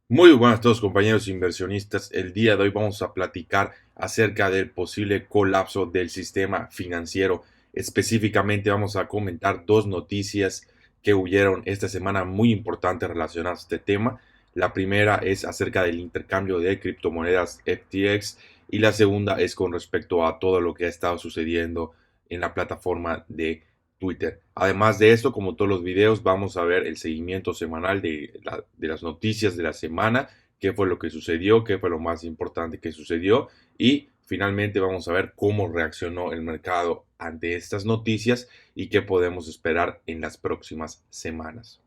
Muy buenas a todos compañeros inversionistas. El día de hoy vamos a platicar acerca del posible colapso del sistema financiero. Específicamente vamos a comentar dos noticias que huyeron esta semana muy importantes relacionadas a este tema. La primera es acerca del intercambio de criptomonedas FTX y la segunda es con respecto a todo lo que ha estado sucediendo en la plataforma de Twitter. Además de esto, como todos los videos, vamos a ver el seguimiento semanal de las noticias de la semana, qué fue lo que sucedió, qué fue lo más importante que sucedió y finalmente vamos a ver cómo reaccionó el mercado ante estas noticias y qué podemos esperar en las próximas semanas.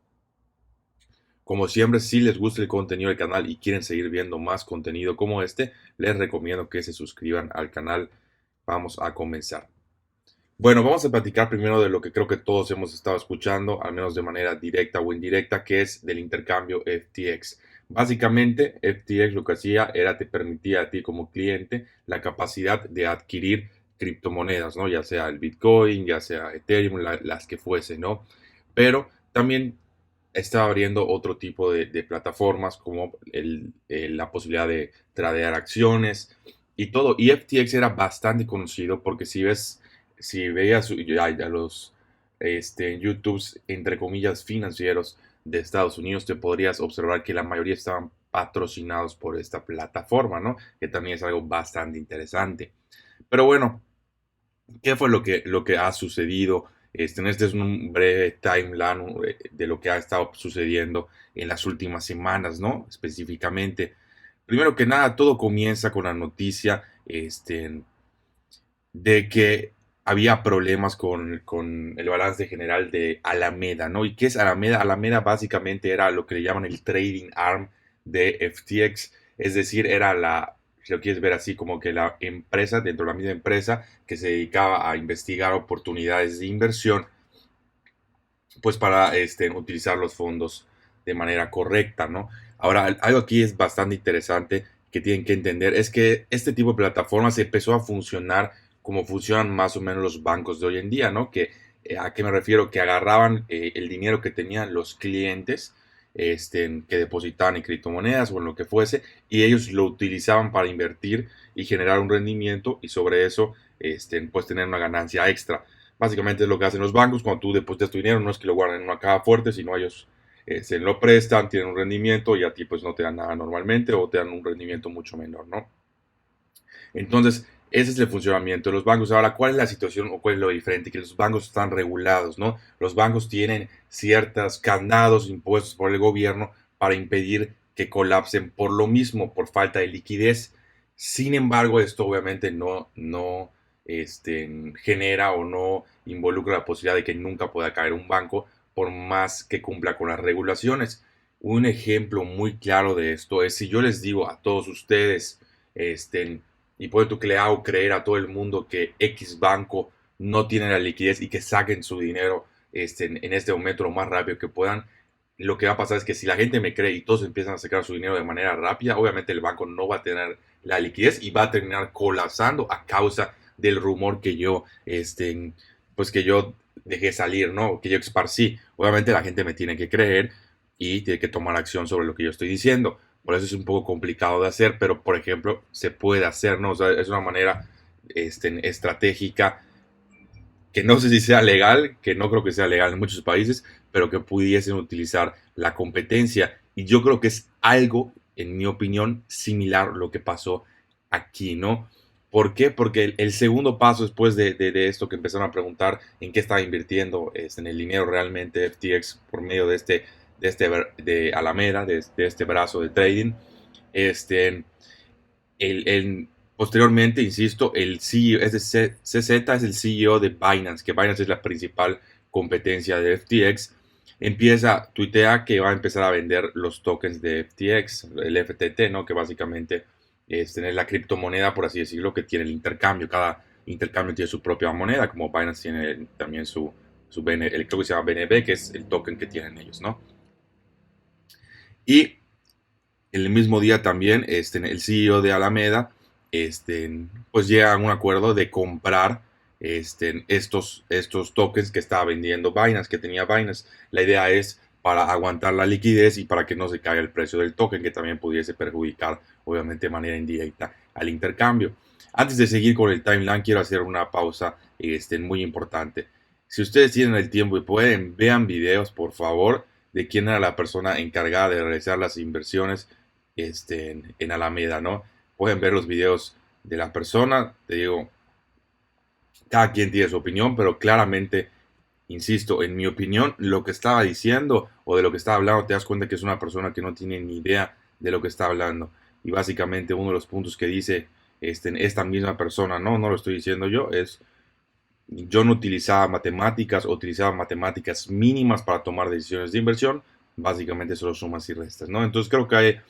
Como siempre, si les gusta el contenido del canal y quieren seguir viendo más contenido como este, les recomiendo que se suscriban al canal. Vamos a comenzar. Bueno, vamos a platicar primero de lo que creo que todos hemos estado escuchando, al menos de manera directa o indirecta, que es del intercambio FTX. Básicamente, FTX lo que hacía era te permitía a ti como cliente la capacidad de adquirir criptomonedas, ¿no? Ya sea el Bitcoin, ya sea Ethereum, las que fuese, ¿no? Pero también estaba abriendo otro tipo de plataformas como la posibilidad de tradear acciones y todo. Y FTX era bastante conocido porque si veías a los YouTube, entre comillas, financieros de Estados Unidos, te podrías observar que la mayoría estaban patrocinados por esta plataforma, ¿no? Que también es algo bastante interesante. Pero bueno, ¿qué fue lo que ha sucedido? Este es un breve timeline de lo que ha estado sucediendo en las últimas semanas, ¿no? Específicamente. Primero que nada, todo comienza con la noticia de que había problemas con el balance general de Alameda, ¿no? ¿Y qué es Alameda? Alameda básicamente era lo que le llaman el trading arm de FTX, es decir, era si lo quieres ver así, como que la empresa, dentro de la misma empresa, que se dedicaba a investigar oportunidades de inversión, pues para utilizar los fondos de manera correcta, ¿no? Ahora, algo aquí es bastante interesante que tienen que entender es que este tipo de plataformas empezó a funcionar como funcionan más o menos los bancos de hoy en día, ¿no? ¿A qué me refiero? Que agarraban el dinero que tenían los clientes que depositaban en criptomonedas o en lo que fuese y ellos lo utilizaban para invertir y generar un rendimiento y sobre eso pues tener una ganancia extra. Básicamente es lo que hacen los bancos cuando tú depositas tu dinero, no es que lo guarden en una caja fuerte, sino ellos se lo prestan, tienen un rendimiento y a ti pues no te dan nada normalmente o te dan un rendimiento mucho menor, ¿no? Entonces, ese es el funcionamiento de los bancos. Ahora, ¿cuál es la situación o cuál es lo diferente? Que los bancos están regulados, ¿no? Los bancos tienen ciertos candados impuestos por el gobierno para impedir que colapsen por lo mismo, por falta de liquidez. Sin embargo, esto obviamente no genera o no involucra la posibilidad de que nunca pueda caer un banco por más que cumpla con las regulaciones. Un ejemplo muy claro de esto es si yo les digo a todos ustedes, y puede tú que le hago creer a todo el mundo que X banco no tiene la liquidez y que saquen su dinero en este momento lo más rápido que puedan. Lo que va a pasar es que si la gente me cree y todos empiezan a sacar su dinero de manera rápida, obviamente el banco no va a tener la liquidez y va a terminar colapsando a causa del rumor pues que yo dejé salir, ¿no? Que yo esparcí. Obviamente la gente me tiene que creer y tiene que tomar acción sobre lo que yo estoy diciendo. Por eso es un poco complicado de hacer, pero por ejemplo, se puede hacer, ¿no? O sea, es una manera estratégica que no sé si sea legal, que no creo que sea legal en muchos países, pero que pudiesen utilizar la competencia. Y yo creo que es algo, en mi opinión, similar a lo que pasó aquí, ¿no? ¿Por qué? Porque el segundo paso después de esto que empezaron a preguntar en qué estaba invirtiendo en el dinero realmente FTX por medio de Alameda, de este brazo de trading, este, posteriormente, insisto, el CEO, CZ es el CEO de Binance, que Binance es la principal competencia de FTX. Tuitea que va a empezar a vender los tokens de FTX, el FTT, ¿no? Que básicamente es tener la criptomoneda, por así decirlo, que tiene el intercambio. Cada intercambio tiene su propia moneda, como Binance tiene también creo que se llama BNB, que es el token que tienen ellos, ¿no? Y el mismo día también el CEO de Alameda pues llega a un acuerdo de comprar estos tokens que estaba vendiendo Binance, que tenía Binance. La idea es para aguantar la liquidez y para que no se caiga el precio del token, que también pudiese perjudicar, obviamente, de manera indirecta al intercambio. Antes de seguir con el timeline, quiero hacer una pausa muy importante. Si ustedes tienen el tiempo y pueden, vean videos, por favor, de quién era la persona encargada de realizar las inversiones en Alameda, ¿no? Pueden ver los videos de la persona, te digo, cada quien tiene su opinión, pero claramente, insisto, en mi opinión, lo que estaba diciendo o de lo que estaba hablando, te das cuenta que es una persona que no tiene ni idea de lo que está hablando. Y básicamente uno de los puntos que dice esta misma persona, no lo estoy diciendo yo, es yo no utilizaba matemáticas, utilizaba matemáticas mínimas para tomar decisiones de inversión, básicamente solo sumas y restas, ¿no? Entonces creo que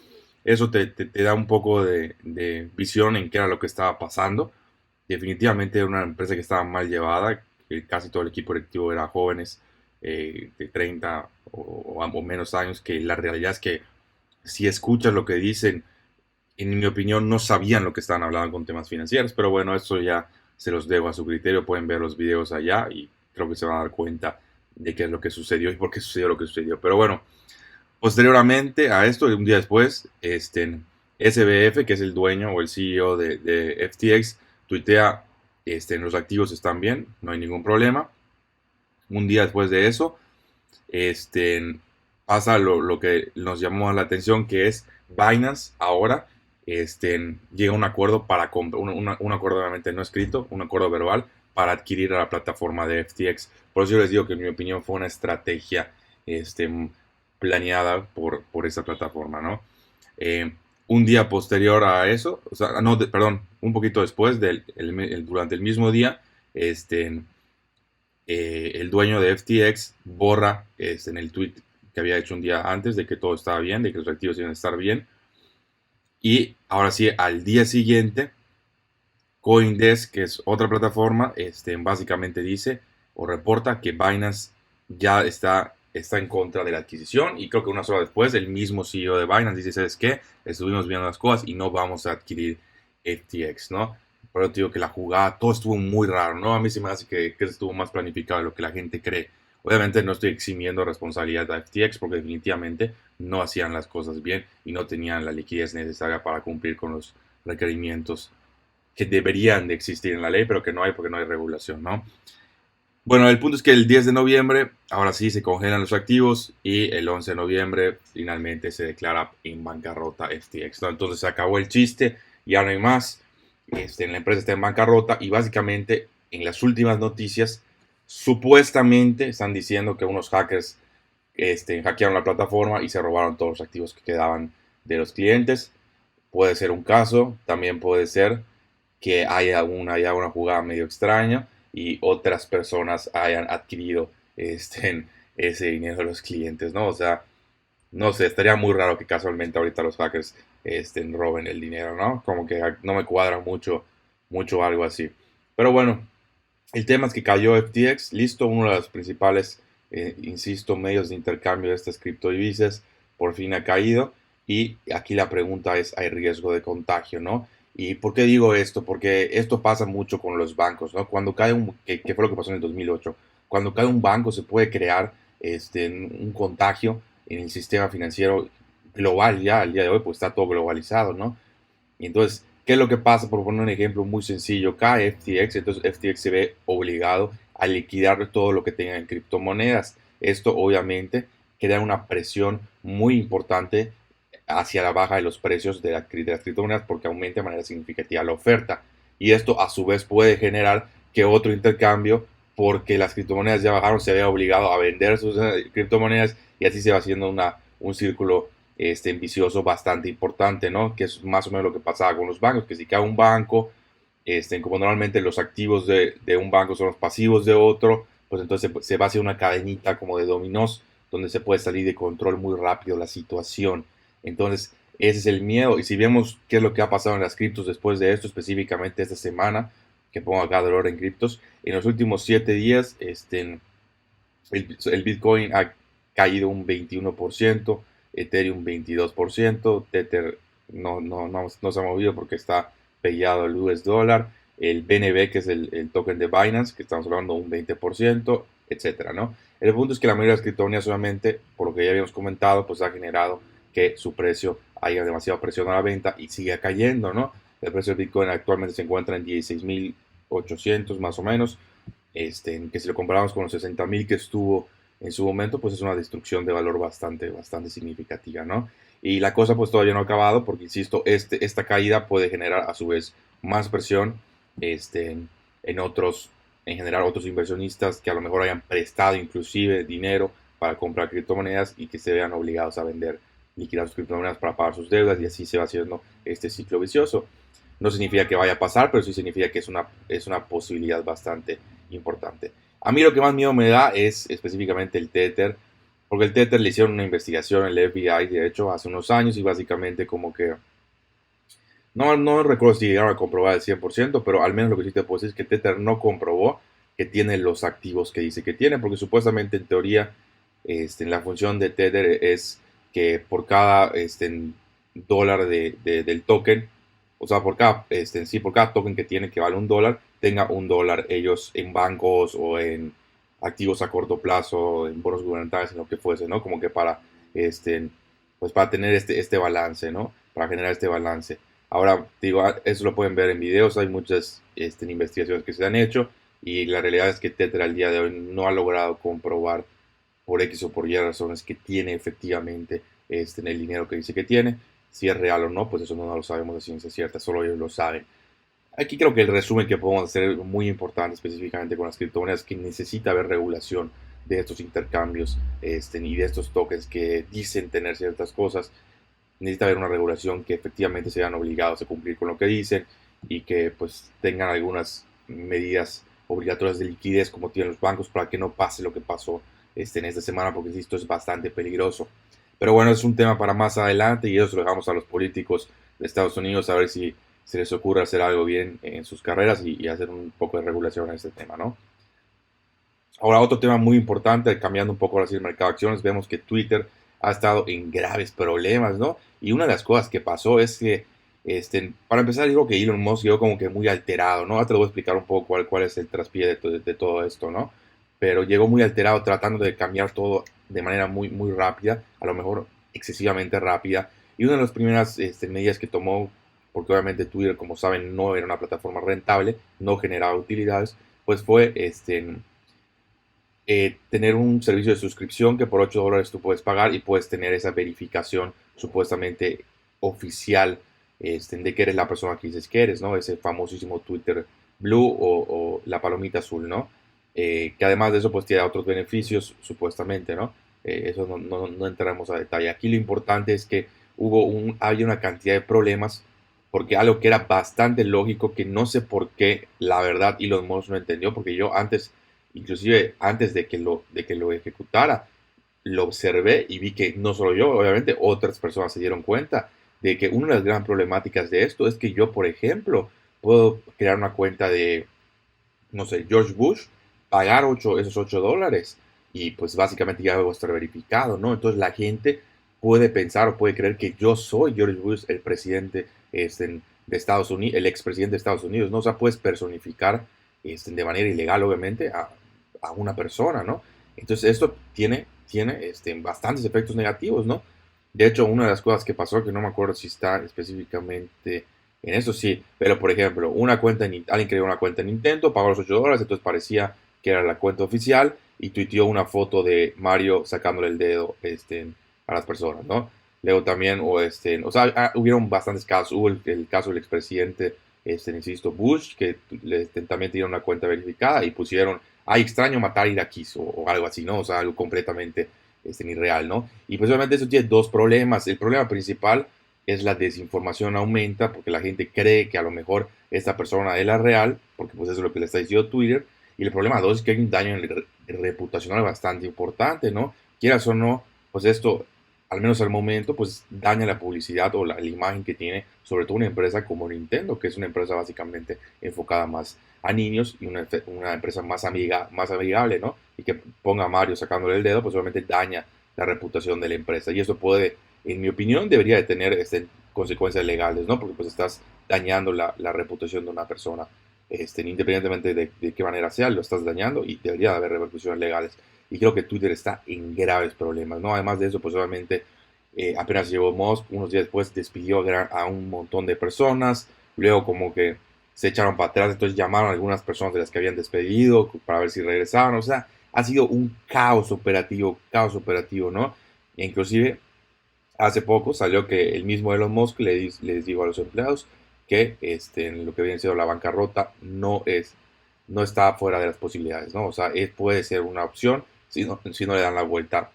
eso te da un poco de visión en qué era lo que estaba pasando. Definitivamente era una empresa que estaba mal llevada, que casi todo el equipo directivo era jóvenes de 30 o menos años, que la realidad es que si escuchas lo que dicen, en mi opinión no sabían lo que estaban hablando con temas financieros, pero bueno, eso ya se los dejo a su criterio, pueden ver los videos allá y creo que se van a dar cuenta de qué es lo que sucedió y por qué sucedió lo que sucedió. Pero bueno, posteriormente a esto, un día después, SBF, que es el dueño o el CEO de FTX, tuitea, los activos están bien, no hay ningún problema. Un día después de eso, este, pasa lo que nos llamó la atención, que es Binance ahora llega a un acuerdo para comprar, un acuerdo obviamente no escrito, un acuerdo verbal para adquirir a la plataforma de FTX. Por eso yo les digo que en mi opinión fue una estrategia planeada por esta plataforma, ¿no? Eh, un día posterior a eso, o sea, no, perdón, un poquito después, durante el mismo día, el dueño de FTX borra en el tweet que había hecho un día antes de que todo estaba bien, de que los activos iban a estar bien. Y ahora sí, al día siguiente, CoinDesk, que es otra plataforma, básicamente dice o reporta que Binance ya está en contra de la adquisición. Y creo que unas horas después, el mismo CEO de Binance dice: ¿sabes qué? Estuvimos viendo las cosas y no vamos a adquirir FTX, ¿no? Pero te digo que la jugada, todo estuvo muy raro, ¿no? A mí se me hace que estuvo más planificado de lo que la gente cree. Obviamente no estoy eximiendo responsabilidad a FTX porque definitivamente no hacían las cosas bien y no tenían la liquidez necesaria para cumplir con los requerimientos que deberían de existir en la ley, pero que no hay porque no hay regulación, ¿no? Bueno, el punto es que el 10 de noviembre, ahora sí, se congelan los activos y el 11 de noviembre finalmente se declara en bancarrota FTX, ¿no? Entonces se acabó el chiste, ya no hay más, la empresa está en bancarrota y básicamente en las últimas noticias supuestamente están diciendo que unos hackers hackearon la plataforma y se robaron todos los activos que quedaban de los clientes. Puede ser un caso, también puede ser que haya una jugada medio extraña y otras personas hayan adquirido ese dinero de los clientes, ¿no? O sea, no sé, estaría muy raro que casualmente ahorita los hackers roben el dinero, ¿no? Como que no me cuadra mucho algo así. Pero bueno, el tema es que cayó FTX, listo, uno de los principales, insisto, medios de intercambio de estas criptodivisas, por fin ha caído. Y aquí la pregunta es, ¿hay riesgo de contagio, no? ¿Y por qué digo esto? Porque esto pasa mucho con los bancos, ¿no? Cuando cae ¿qué fue lo que pasó en el 2008? Cuando cae un banco se puede crear un contagio en el sistema financiero global ya, al día de hoy, pues está todo globalizado, ¿no? Y entonces, ¿qué es lo que pasa? Por poner un ejemplo muy sencillo, cae FTX, entonces FTX se ve obligado a liquidar todo lo que tenga en criptomonedas. Esto obviamente crea una presión muy importante hacia la baja de los precios de las criptomonedas porque aumenta de manera significativa la oferta. Y esto a su vez puede generar que otro intercambio, porque las criptomonedas ya bajaron, se vea obligado a vender sus criptomonedas y así se va haciendo un círculo vicioso bastante importante, ¿no? Que es más o menos lo que pasaba con los bancos, que si cae un banco, como normalmente los activos de un banco son los pasivos de otro, pues entonces se va a hacer una cadenita como de dominós, donde se puede salir de control muy rápido la situación. Entonces, ese es el miedo. Y si vemos qué es lo que ha pasado en las criptos después de esto, específicamente esta semana, que pongo acá dolor en criptos, en los últimos 7 días, el Bitcoin ha caído un 21%, Ethereum 22%, Tether no se ha movido porque está pegado al US dólar, el BNB, que es el token de Binance, que estamos hablando un 20%, etcétera, ¿no? El punto es que la mayoría de las criptomonedas solamente, por lo que ya habíamos comentado, pues ha generado que su precio haya demasiada presión a la venta y siga cayendo, ¿no? El precio del Bitcoin actualmente se encuentra en 16.800 más o menos, que si lo comparamos con los 60.000 que estuvo en su momento, pues es una destrucción de valor bastante significativa, ¿no? Y la cosa pues todavía no ha acabado porque, insisto, esta caída puede generar a su vez más presión en otros, en general otros inversionistas que a lo mejor hayan prestado inclusive dinero para comprar criptomonedas y que se vean obligados a vender, liquidar sus criptomonedas para pagar sus deudas y así se va haciendo este ciclo vicioso. No significa que vaya a pasar, pero sí significa que es una posibilidad bastante importante. A mí lo que más miedo me da es específicamente el Tether, porque el Tether le hicieron una investigación en el FBI, de hecho, hace unos años y básicamente como que no recuerdo si llegaron a comprobar el 100%, pero al menos lo que sí te puedo decir es que Tether no comprobó que tiene los activos que dice que tiene, porque supuestamente en teoría la función de Tether es que por cada dólar del token, o sea, por cada token que tiene que vale $1, tenga $1 ellos en bancos o en activos a corto plazo, en bonos gubernamentales, en lo que fuese, ¿no? Como que pues para tener este balance, ¿no? Para generar este balance. Ahora, digo, eso lo pueden ver en videos, hay muchas investigaciones que se han hecho y la realidad es que Tether al día de hoy no ha logrado comprobar por X o por Y razones que tiene efectivamente en el dinero que dice que tiene. Si es real o no, pues eso no lo sabemos de ciencia cierta, solo ellos lo saben. Aquí creo que el resumen que podemos hacer es muy importante específicamente con las criptomonedas, que necesita haber regulación de estos intercambios y de estos tokens que dicen tener ciertas cosas. Necesita haber una regulación que efectivamente sean obligados a cumplir con lo que dicen y que pues tengan algunas medidas obligatorias de liquidez como tienen los bancos para que no pase lo que pasó en esta semana, porque esto es bastante peligroso. Pero bueno, es un tema para más adelante y eso lo dejamos a los políticos de Estados Unidos a ver si se les ocurre hacer algo bien en sus carreras y hacer un poco de regulación en este tema, ¿no? Ahora, otro tema muy importante, cambiando un poco ahora sí el mercado de acciones, vemos que Twitter ha estado en graves problemas, ¿no? Y una de las cosas que pasó es que, para empezar, digo que Elon Musk llegó como que muy alterado, ¿no? Ahora te lo voy a explicar un poco cuál es el traspié de todo esto, ¿no? Pero llegó muy alterado tratando de cambiar todo de manera muy rápida, a lo mejor excesivamente rápida. Y una de las primeras medidas que tomó, porque obviamente Twitter, como saben, no era una plataforma rentable, no generaba utilidades, pues fue tener un servicio de suscripción que por $8 tú puedes pagar y puedes tener esa verificación supuestamente oficial de que eres la persona que dices que eres, ¿no? Ese famosísimo Twitter Blue o la palomita azul, ¿no? Que además de eso, pues tiene otros beneficios, supuestamente, ¿no? Eso no entraremos a detalle. Aquí lo importante es que había una cantidad de problemas, porque algo que era bastante lógico, que no sé por qué, la verdad, Elon Musk no entendió, porque yo antes, inclusive antes de que lo ejecutara, lo observé y vi que no solo yo, obviamente otras personas se dieron cuenta de que una de las grandes problemáticas de esto es que yo, por ejemplo, puedo crear una cuenta de, no sé, George Bush, pagar esos $8 y pues básicamente ya va a estar verificado, ¿no? Entonces la gente puede pensar o puede creer que yo soy George Bush, el presidente de Estados Unidos, el expresidente de Estados Unidos, ¿no? O sea, puedes personificar de manera ilegal, obviamente, a una persona, ¿no? Entonces esto tiene bastantes efectos negativos, ¿no? De hecho, una de las cosas que pasó, que no me acuerdo si está específicamente en eso, sí, pero por ejemplo, alguien creó una cuenta en Nintendo, pagó los $8, entonces parecía que era la cuenta oficial y tuiteó una foto de Mario sacándole el dedo a las personas, ¿no? Luego también, o sea, hubieron bastantes casos, hubo el caso del expresidente, insisto, Bush, que también tenía una cuenta verificada y pusieron, ay, extraño matar iraquíes o algo así, ¿no? O sea, algo completamente irreal, ¿no? Y pues obviamente eso tiene dos problemas. El problema principal es la desinformación aumenta porque la gente cree que a lo mejor esta persona es la real, porque pues eso es lo que le está diciendo Twitter. Y el problema dos es que hay un daño reputacional bastante importante, ¿no? Quieras o no, pues esto, al menos al momento, pues daña la publicidad o la imagen que tiene, sobre todo una empresa como Nintendo, que es una empresa básicamente enfocada más a niños y una empresa más amigable, ¿no? Y que ponga a Mario sacándole el dedo, pues obviamente daña la reputación de la empresa. Y eso puede, en mi opinión, debería de tener consecuencias legales, ¿no? Porque pues estás dañando la reputación de una persona. independientemente de qué manera sea, lo estás dañando y debería haber repercusiones legales. Y creo que Twitter está en graves problemas, ¿no? Además de eso, pues obviamente apenas llegó Musk, unos días después despidió a un montón de personas, luego como que se echaron para atrás, entonces llamaron a algunas personas de las que habían despedido para ver si regresaban, o sea, ha sido un caos operativo, ¿no? E inclusive hace poco salió que el mismo Elon Musk les dijo a los empleados que en lo que viene siendo la bancarrota no está fuera de las posibilidades, ¿no? O sea, puede ser una opción si no le dan la vuelta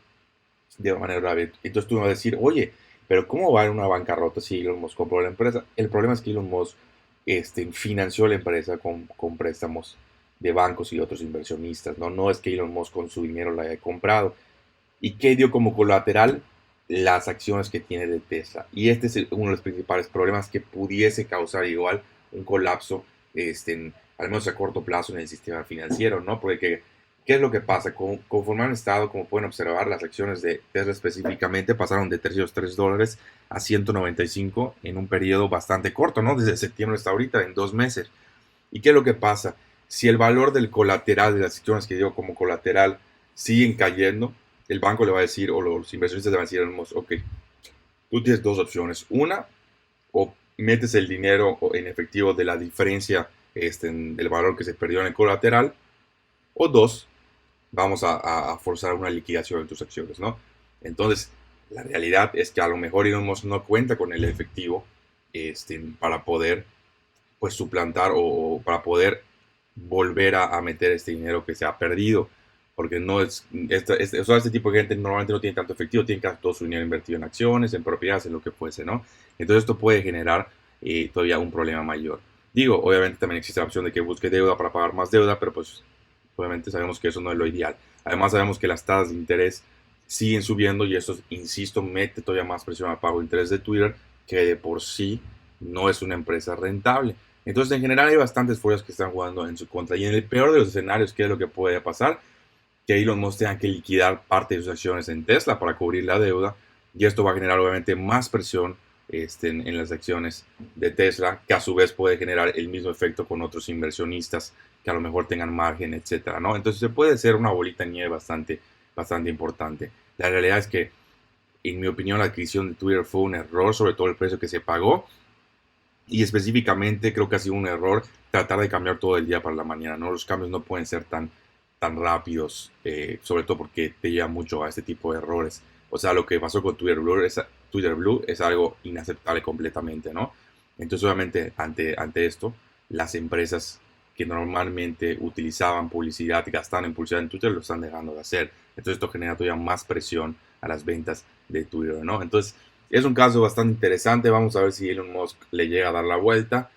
de manera grave. Entonces tú vas a decir, oye, pero ¿cómo va en una bancarrota si Elon Musk compró la empresa? El problema es que Elon Musk financió la empresa con préstamos de bancos y otros inversionistas, ¿no? No es que Elon Musk con su dinero la haya comprado. ¿Y qué dio como colateral? Las acciones que tiene de Tesla. Y este es uno de los principales problemas que pudiese causar igual un colapso, al menos a corto plazo en el sistema financiero, ¿no? Porque ¿qué es lo que pasa? Conforme han estado, como pueden observar, las acciones de Tesla específicamente pasaron de $303 a 195 en un periodo bastante corto, ¿no? Desde septiembre hasta ahorita, en 2 meses. ¿Y qué es lo que pasa? Si el valor del colateral de las acciones que dio como colateral siguen cayendo, el banco le va a decir, o los inversionistas le van a decir, ok, tú tienes dos opciones. Una, o metes el dinero en efectivo de la diferencia del valor que se perdió en el colateral, o dos, vamos a forzar una liquidación de tus acciones, ¿no? Entonces, la realidad es que a lo mejor Elon Musk no cuenta con el efectivo para poder pues suplantar o para poder volver a meter este dinero que se ha perdido. Porque no es, o sea, este tipo de gente normalmente no tiene tanto efectivo, tiene casi todo su dinero invertido en acciones, en propiedades, en lo que fuese, ¿no? Entonces esto puede generar todavía un problema mayor. Digo, obviamente también existe la opción de que busque deuda para pagar más deuda, pero pues obviamente sabemos que eso no es lo ideal. Además sabemos que las tasas de interés siguen subiendo y eso, insisto, mete todavía más presión al pago de interés de Twitter, que de por sí no es una empresa rentable. Entonces, en general hay bastantes fuerzas que están jugando en su contra. Y en el peor de los escenarios, ¿qué es lo que puede pasar? Que Elon Musk tenga que liquidar parte de sus acciones en Tesla para cubrir la deuda. Y esto va a generar obviamente más presión en las acciones de Tesla, que a su vez puede generar el mismo efecto con otros inversionistas que a lo mejor tengan margen, etcétera, ¿no? Entonces se puede hacer una bolita de nieve bastante importante. La realidad es que, en mi opinión, la adquisición de Twitter fue un error, sobre todo el precio que se pagó. Y específicamente creo que ha sido un error tratar de cambiar todo el día para la mañana, ¿no? Los cambios no pueden ser tan rápidos, sobre todo porque te lleva mucho a este tipo de errores. O sea, lo que pasó con Twitter Blue es algo inaceptable completamente, ¿no? Entonces, obviamente, ante esto, las empresas que normalmente utilizaban publicidad, gastaban en publicidad en Twitter, lo están dejando de hacer. Entonces, esto genera todavía más presión a las ventas de Twitter, ¿no? Entonces, es un caso bastante interesante. Vamos a ver si Elon Musk le llega a dar la vuelta.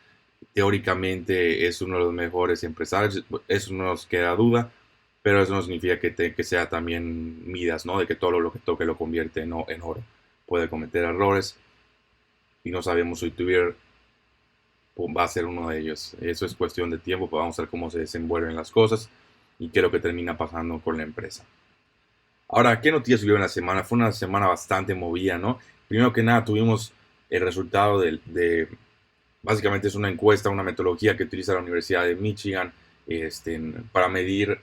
Teóricamente es uno de los mejores empresarios, eso no nos queda duda, pero eso no significa que sea también Midas, ¿no? De que todo lo que toque lo convierte en oro. Puede cometer errores y no sabemos si Twitter va a ser uno de ellos. Eso es cuestión de tiempo, pues vamos a ver cómo se desenvuelven las cosas y qué es lo que termina pasando con la empresa. Ahora, ¿qué noticias subió en la semana? Fue una semana bastante movida, ¿no? Primero que nada, tuvimos el resultado básicamente es una encuesta, una metodología que utiliza la Universidad de Michigan para medir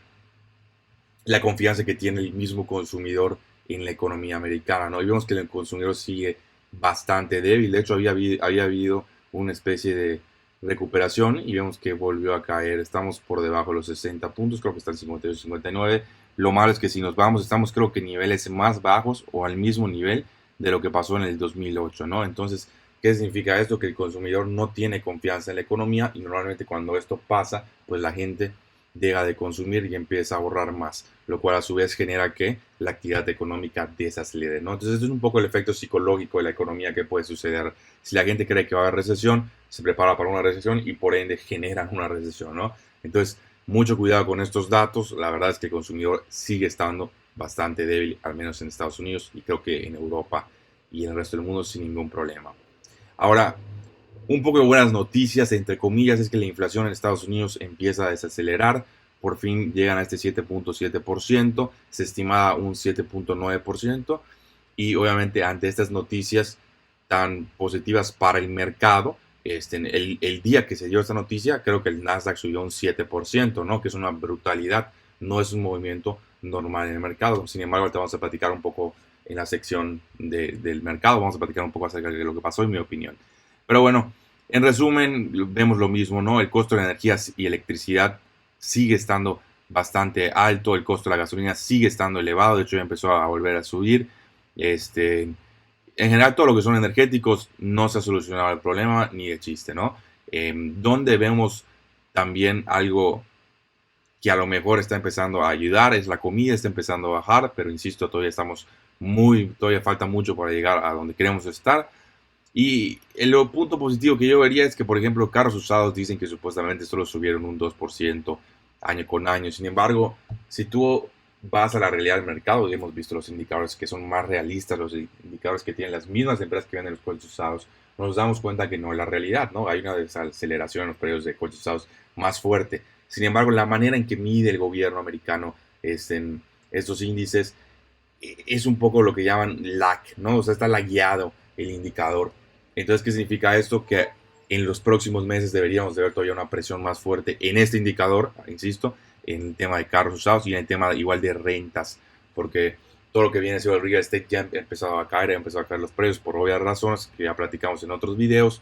la confianza que tiene el mismo consumidor en la economía americana, ¿no? Y vemos que el consumidor sigue bastante débil. De hecho, había habido una especie de recuperación y vemos que volvió a caer. Estamos por debajo de los 60 puntos, creo que están 58, 59. Lo malo es que si nos vamos, estamos creo que en niveles más bajos o al mismo nivel de lo que pasó en el 2008, ¿no? Entonces, ¿qué significa esto? Que el consumidor no tiene confianza en la economía y normalmente cuando esto pasa, pues la gente deja de consumir y empieza a ahorrar más, lo cual a su vez genera que la actividad económica desacelere, ¿no? Entonces, este es un poco el efecto psicológico de la economía que puede suceder. Si la gente cree que va a haber recesión, se prepara para una recesión y por ende generan una recesión, ¿no? Entonces, mucho cuidado con estos datos. La verdad es que el consumidor sigue estando bastante débil, al menos en Estados Unidos y creo que en Europa y en el resto del mundo sin ningún problema. Ahora, un poco de buenas noticias, entre comillas, es que la inflación en Estados Unidos empieza a desacelerar. Por fin llegan a este 7.7%, se estimaba un 7.9%. Y obviamente ante estas noticias tan positivas para el mercado, el día que se dio esta noticia, creo que el Nasdaq subió un 7%, ¿no? Que es una brutalidad, no es un movimiento normal en el mercado. Sin embargo, te vamos a platicar un poco en la sección del mercado, vamos a platicar un poco acerca de lo que pasó, en mi opinión. Pero bueno, en resumen, vemos lo mismo, ¿no? El costo de la energía y electricidad sigue estando bastante alto, el costo de la gasolina sigue estando elevado, de hecho ya empezó a volver a subir. En general, todo lo que son energéticos no se ha solucionado el problema ni de chiste, ¿no? Donde vemos también algo que a lo mejor está empezando a ayudar es la comida, está empezando a bajar, pero insisto, todavía falta mucho para llegar a donde queremos estar. Y el punto positivo que yo vería es que, por ejemplo, carros usados dicen que supuestamente solo subieron un 2% año con año. Sin embargo, si tú vas a la realidad del mercado, y hemos visto los indicadores que son más realistas, los indicadores que tienen las mismas empresas que venden los coches usados, nos damos cuenta que no es la realidad, ¿no? Hay una desaceleración en los precios de coches usados más fuerte. Sin embargo, la manera en que mide el gobierno americano en estos índices es un poco lo que llaman lag, ¿no? O sea, está lagueado el indicador. Entonces, ¿qué significa esto? Que en los próximos meses deberíamos de ver todavía una presión más fuerte en este indicador, insisto, en el tema de carros usados y en el tema igual de rentas, porque todo lo que viene siendo el real estate ya ha empezado a caer, los precios por obvias razones que ya platicamos en otros videos,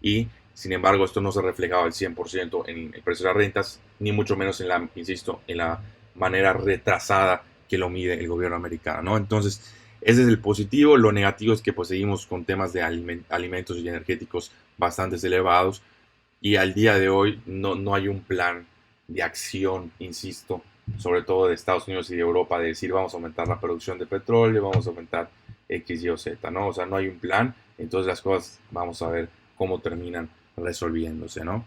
y sin embargo esto no se reflejaba al 100% en el precio de las rentas, ni mucho menos insisto, en la manera retrasada que lo mide el gobierno americano, ¿no? Entonces, ese es el positivo. Lo negativo es que pues seguimos con temas de alimentos y energéticos bastante elevados y al día de hoy no hay un plan de acción, insisto, sobre todo de Estados Unidos y de Europa, de decir vamos a aumentar la producción de petróleo, vamos a aumentar X, Y o Z, ¿no? O sea, no hay un plan, entonces las cosas vamos a ver cómo terminan resolviéndose, ¿no?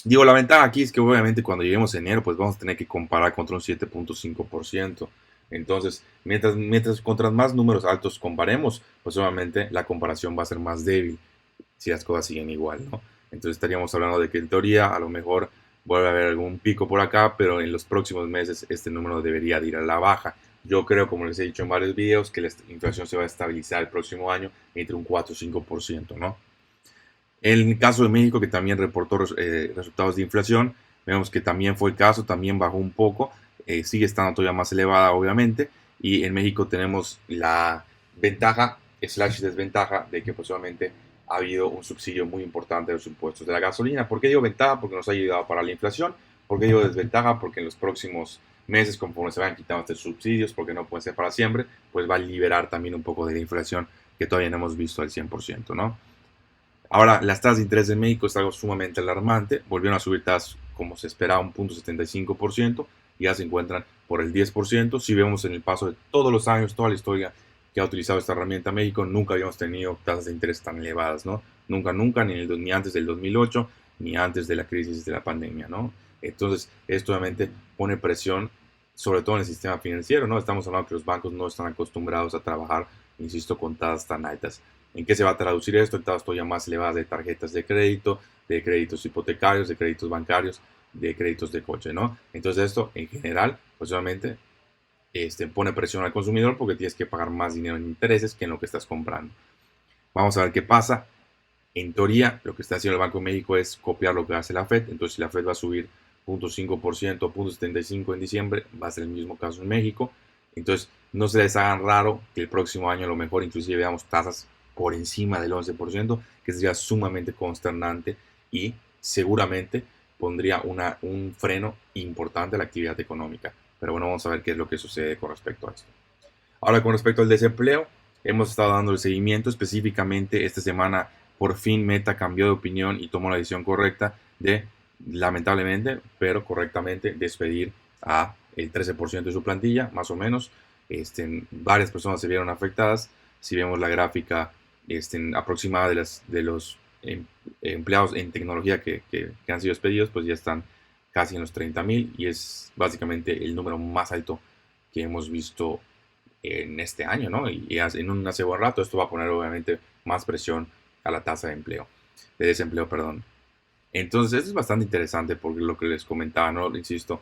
Digo, la ventaja aquí es que obviamente cuando lleguemos a enero, pues vamos a tener que comparar contra un 7.5%. Entonces, mientras contra más números altos comparemos, pues obviamente la comparación va a ser más débil si las cosas siguen igual, ¿no? Entonces estaríamos hablando de que en teoría a lo mejor vuelve a haber algún pico por acá, pero en los próximos meses este número debería de ir a la baja. Yo creo, como les he dicho en varios videos, que la inflación se va a estabilizar el próximo año entre un 4 o 5%, ¿no? En el caso de México, que también reportó resultados de inflación, vemos que también fue el caso, también bajó un poco, sigue estando todavía más elevada, obviamente, y en México tenemos la ventaja, slash desventaja, de que posiblemente ha habido un subsidio muy importante de los impuestos de la gasolina. ¿Por qué digo ventaja? Porque nos ha ayudado para la inflación. ¿Por qué digo desventaja? Porque en los próximos meses, conforme se vayan quitando estos subsidios, porque no pueden ser para siempre, pues va a liberar también un poco de la inflación que todavía no hemos visto al 100%, ¿no? Ahora, las tasas de interés en México es algo sumamente alarmante. Volvieron a subir tasas como se esperaba, un 0.75%, y ya se encuentran por el 10%. Si vemos en el paso de todos los años, toda la historia que ha utilizado esta herramienta México, nunca habíamos tenido tasas de interés tan elevadas, ¿no? Nunca, nunca, ni antes del 2008, ni antes de la crisis de la pandemia, ¿no? Entonces, esto obviamente pone presión, sobre todo en el sistema financiero, ¿no? Estamos hablando que los bancos no están acostumbrados a trabajar, insisto, con tasas tan altas. ¿En qué se va a traducir esto? En tasas todavía más elevadas de tarjetas de crédito, de créditos hipotecarios, de créditos bancarios, de créditos de coche, ¿no? Entonces esto, en general, pues obviamente pone presión al consumidor porque tienes que pagar más dinero en intereses que en lo que estás comprando. Vamos a ver qué pasa. En teoría, lo que está haciendo el Banco de México es copiar lo que hace la Fed. Entonces, si la Fed va a subir 0.5% 0.75% en diciembre, va a ser el mismo caso en México. Entonces, no se les hagan raro que el próximo año a lo mejor inclusive veamos tasas por encima del 11%, que sería sumamente consternante y seguramente pondría un freno importante a la actividad económica. Pero bueno, vamos a ver qué es lo que sucede con respecto a esto. Ahora, con respecto al desempleo, hemos estado dando el seguimiento. Específicamente esta semana, por fin Meta cambió de opinión y tomó la decisión correcta de, lamentablemente, pero correctamente, despedir a el 13% de su plantilla, más o menos. Varias personas se vieron afectadas. Si vemos la gráfica aproximada de los empleados en tecnología que han sido despedidos, pues ya están casi en los 30,000 y es básicamente el número más alto que hemos visto en este año, ¿no? Y en un hace buen rato esto va a poner obviamente más presión a la tasa de desempleo, perdón. Entonces, esto es bastante interesante porque lo que les comentaba, ¿no? Insisto,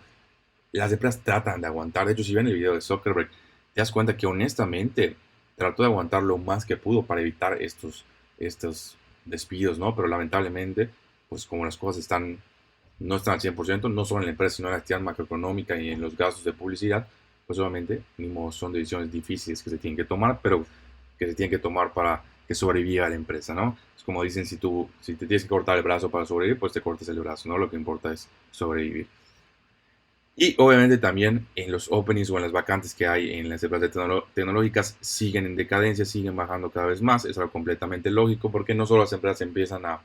las empresas tratan de aguantar. De hecho, si ven el video de Zuckerberg, te das cuenta que honestamente trató de aguantar lo más que pudo para evitar estos despidos, ¿no? Pero lamentablemente, pues como las cosas no están al 100%, no solo en la empresa, sino en la actividad macroeconómica y en los gastos de publicidad, pues obviamente mismo son decisiones difíciles que se tienen que tomar, pero que se tienen que tomar para que sobreviva la empresa, ¿no? Es como dicen, si te tienes que cortar el brazo para sobrevivir, pues te cortes el brazo, ¿no? Lo que importa es sobrevivir. Y obviamente también en los openings o en las vacantes que hay en las empresas tecnológicas siguen en decadencia, siguen bajando cada vez más. Es algo completamente lógico porque no solo las empresas empiezan a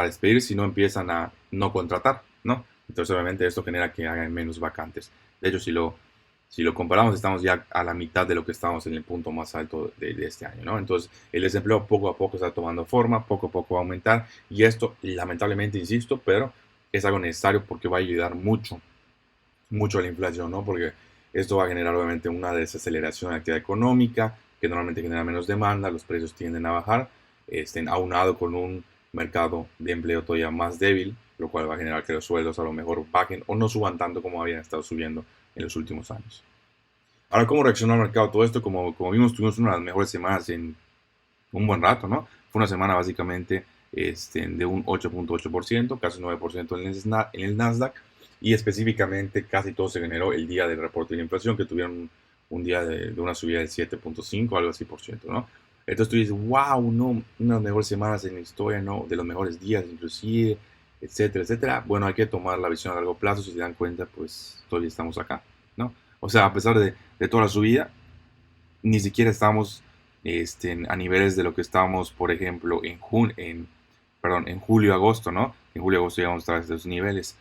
despedir, sino empiezan a no contratar, ¿no? Entonces obviamente esto genera que hagan menos vacantes. De hecho, si lo comparamos, estamos ya a la mitad de lo que estábamos en el punto más alto de este año, ¿no? Entonces el desempleo poco a poco está tomando forma, poco a poco va a aumentar y esto lamentablemente, insisto, pero es algo necesario porque va a ayudar mucho a la inflación, ¿no? Porque esto va a generar obviamente una desaceleración de la actividad económica, que normalmente genera menos demanda, los precios tienden a bajar, aunado con un mercado de empleo todavía más débil, lo cual va a generar que los sueldos a lo mejor bajen o no suban tanto como habían estado subiendo en los últimos años. Ahora, ¿cómo reaccionó el mercado a todo esto? Como vimos, tuvimos una de las mejores semanas en un buen rato, ¿no? Fue una semana básicamente de un 8.8%, casi 9% en el Nasdaq, y específicamente casi todo se generó el día del reporte de la inflación, que tuvieron un día de una subida del 7.5, algo así por ciento, ¿no? Entonces tú dices, wow, no, una de las mejores semanas en la historia, ¿no? De los mejores días inclusive, etcétera, etcétera. Bueno, hay que tomar la visión a largo plazo, si se dan cuenta, pues todavía estamos acá, ¿no? O sea, a pesar de toda la subida, ni siquiera estamos a niveles de lo que estábamos, por ejemplo, en julio, agosto, ¿no? En julio, agosto llegamos a estos niveles.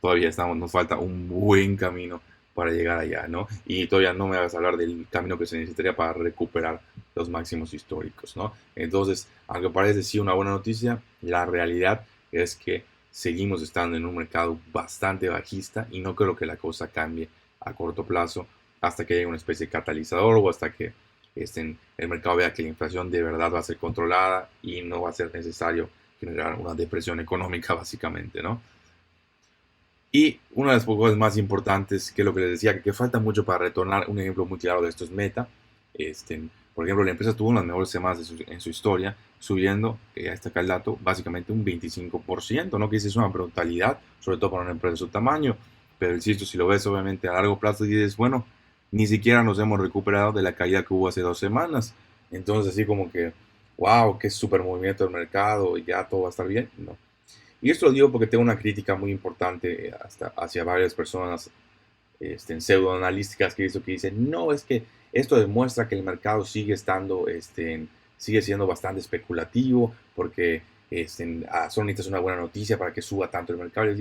Todavía nos falta un buen camino para llegar allá, ¿no? Y todavía no me vas a hablar del camino que se necesitaría para recuperar los máximos históricos, ¿no? Entonces, aunque parece sí una buena noticia, la realidad es que seguimos estando en un mercado bastante bajista y no creo que la cosa cambie a corto plazo hasta que llegue una especie de catalizador o hasta que el mercado vea que la inflación de verdad va a ser controlada y no va a ser necesario generar una depresión económica básicamente, ¿no? Y una de las cosas más importantes, que es lo que les decía, que falta mucho para retornar, un ejemplo muy claro de esto es Meta. Por ejemplo, la empresa tuvo unas mejores semanas en su historia, subiendo, hasta acá el dato, básicamente un 25%, ¿no? Que es una brutalidad, sobre todo para una empresa de su tamaño. Pero insisto, si lo ves obviamente a largo plazo, dices, bueno, ni siquiera nos hemos recuperado de la caída que hubo hace 2 semanas. Entonces, así como que, wow, qué super movimiento del mercado, ya todo va a estar bien. No. Y esto lo digo porque tengo una crítica muy importante hacia varias personas pseudoanalísticas que he visto que dicen, no, es que esto demuestra que el mercado sigue siendo bastante especulativo porque solo necesitas una buena noticia para que suba tanto el mercado.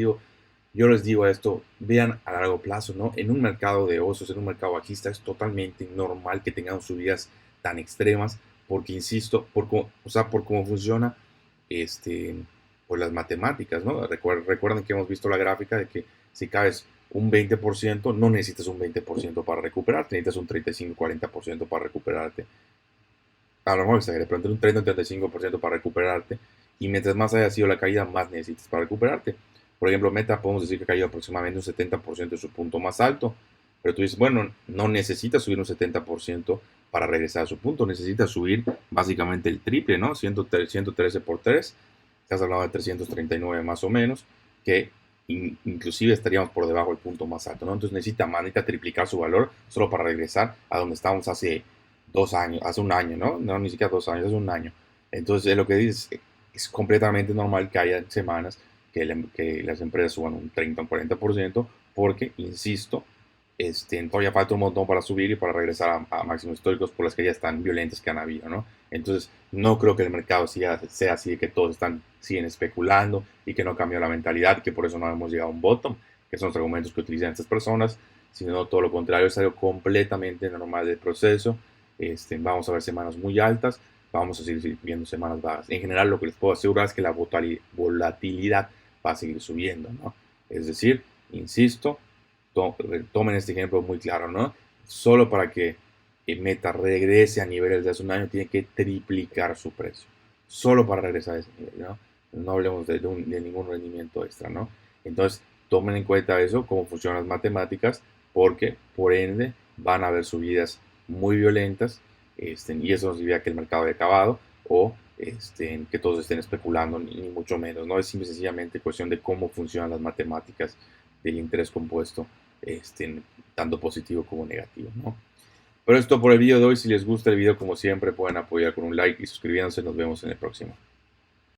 Yo les digo esto, vean a largo plazo, ¿no? En un mercado de osos, en un mercado bajista, es totalmente normal que tengan subidas tan extremas porque, insisto, por cómo funciona este, por las matemáticas, ¿no? Recuerden que hemos visto la gráfica de que si caes un 20%, no necesitas un 20% para recuperarte, necesitas un 35-40% para recuperarte. A lo mejor exageré, pero entre un 30-35% para recuperarte. Y mientras más haya sido la caída, más necesitas para recuperarte. Por ejemplo, Meta podemos decir que ha caído aproximadamente un 70% de su punto más alto. Pero tú dices, bueno, no necesitas subir un 70% para regresar a su punto. Necesitas subir básicamente el triple, ¿no? 113 por 3. Estás hablando de 339 más o menos, que inclusive estaríamos por debajo del punto más alto, ¿no? Entonces necesita triplicar su valor solo para regresar a donde estábamos hace 2 años, hace un año, ¿no? No, ni siquiera 2 años, hace un año. Entonces, lo que dices es completamente normal que haya semanas que las empresas suban un 30 o un 40%, porque, insisto, todavía falta un montón para subir y para regresar a máximos históricos por las caídas tan violentas que han habido, ¿no? Entonces, no creo que el mercado sea así, de que todos siguen especulando y que no cambió la mentalidad y que por eso no hemos llegado a un bottom, que son los argumentos que utilizan estas personas, sino todo lo contrario, es algo completamente normal del proceso. Vamos a ver semanas muy altas, vamos a seguir viendo semanas bajas. En general, lo que les puedo asegurar es que la volatilidad va a seguir subiendo, ¿no? Es decir, insisto, tomen este ejemplo muy claro, ¿no? Solo para que Meta regrese a niveles de hace un año, tiene que triplicar su precio. Solo para regresar a ese nivel, ¿no? No hablemos de ningún rendimiento extra, ¿no? Entonces, tomen en cuenta eso, cómo funcionan las matemáticas, porque por ende van a haber subidas muy violentas, y eso nos diría que el mercado ha acabado, o que todos estén especulando, ni mucho menos, ¿no? Es simple y sencillamente cuestión de cómo funcionan las matemáticas del interés compuesto, tanto positivo como negativo, ¿no? Pero esto por el video de hoy. Si les gusta el video, como siempre, pueden apoyar con un like y suscribiéndose. Nos vemos en el próximo.